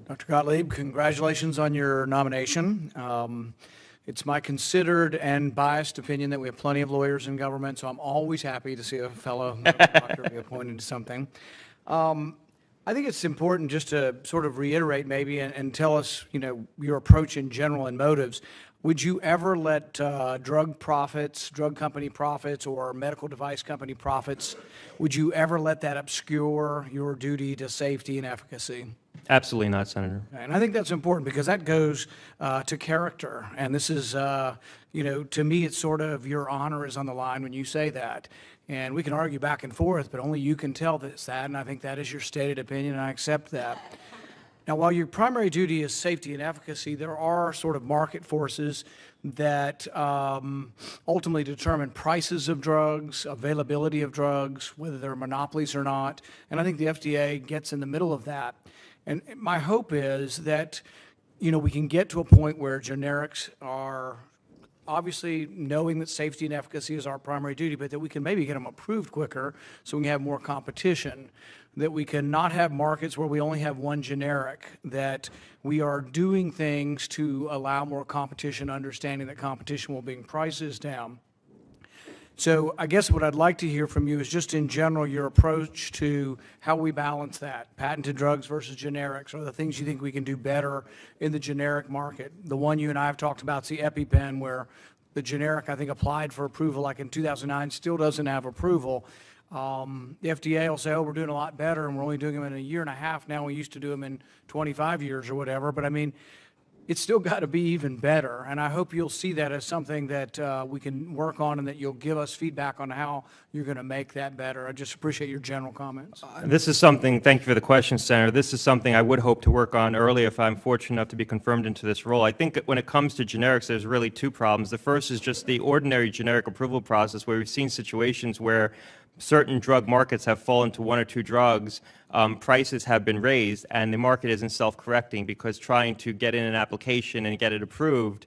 Dr. Gottlieb, congratulations on your nomination. It's my considered and biased opinion that we have plenty of lawyers in government, so I'm always happy to see a fellow doctor be appointed to something. I think it's important just to sort of reiterate maybe and tell us, your approach in general and motives. Would you ever let drug company profits, or medical device company profits, would you ever let that obscure your duty to safety and efficacy? Absolutely not, Senator. And I think that's important because that goes to character. And this is, to me, it's sort of your honor is on the line when you say that. And we can argue back and forth, but only you can tell that. And I think that is your stated opinion, and I accept that. Now, while your primary duty is safety and efficacy, there are sort of market forces that ultimately determine prices of drugs, availability of drugs, whether they're monopolies or not. And I think the FDA gets in the middle of that. And my hope is that, we can get to a point where generics are obviously knowing that safety and efficacy is our primary duty, but that we can maybe get them approved quicker so we can have more competition, that we can not have markets where we only have one generic, that we are doing things to allow more competition, understanding that competition will bring prices down. So I guess what I'd like to hear from you is just in general your approach to how we balance that, patented drugs versus generics, or the things you think we can do better in the generic market. The one you and I have talked about is the EpiPen, where the generic, I think, applied for approval like in 2009, still doesn't have approval. The FDA will say, oh, we're doing a lot better, and we're only doing them in a year and a half now. We used to do them in 25 years or whatever. But I mean, it's still got to be even better. And I hope you'll see that as something that we can work on, and that you'll give us feedback on how you're going to make that better. I just appreciate your general comments. This is something, thank you for the question, Senator. This is something I would hope to work on early if I'm fortunate enough to be confirmed into this role. I think when it comes to generics, there's really two problems. The first is just the ordinary generic approval process, where we've seen situations where certain drug markets have fallen to one or two drugs, prices have been raised, and the market isn't self-correcting, because trying to get in an application and get it approved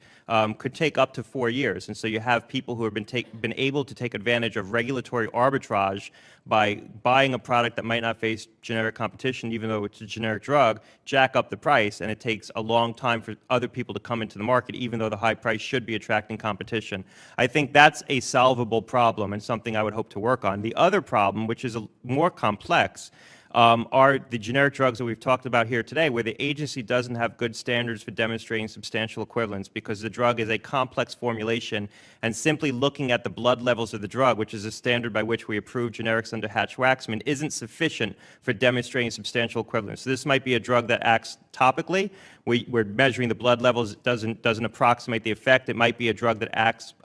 could take up to 4 years. And so you have people who have been able to take advantage of regulatory arbitrage by buying a product that might not face generic competition, even though it's a generic drug, jack up the price, and it takes a long time for other people to come into the market, even though the high price should be attracting competition. I think that's a solvable problem and something I would hope to work on. The other problem, which is more complex, are the generic drugs that we've talked about here today, where the agency doesn't have good standards for demonstrating substantial equivalence, because the drug is a complex formulation, and simply looking at the blood levels of the drug, which is a standard by which we approve generics under Hatch-Waxman, isn't sufficient for demonstrating substantial equivalence. So this might be a drug that acts topically. We're measuring the blood levels, it doesn't approximate the effect. It might be a drug that acts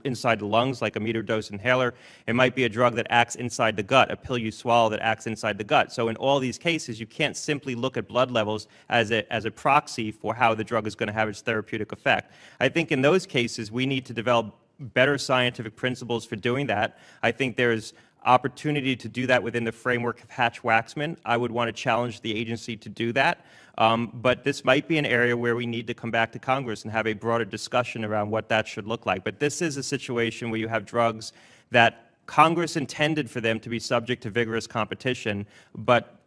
inside the lungs, like a metered-dose inhaler. It might be a drug that acts inside the gut, a pill you swallow that acts inside the gut. So in all these cases, you can't simply look at blood levels as a proxy for how the drug is going to have its therapeutic effect. I think in those cases, we need to develop better scientific principles for doing that. I think there's opportunity to do that within the framework of Hatch-Waxman. I would want to challenge the agency to do that. But this might be an area where we need to come back to Congress and have a broader discussion around what that should look like. But this is a situation where you have drugs that Congress intended for them to be subject to vigorous competition, but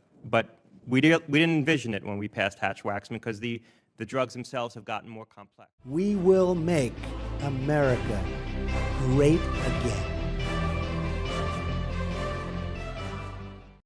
we didn't envision it when we passed Hatch-Waxman, because the drugs themselves have gotten more complex. We will make America great again.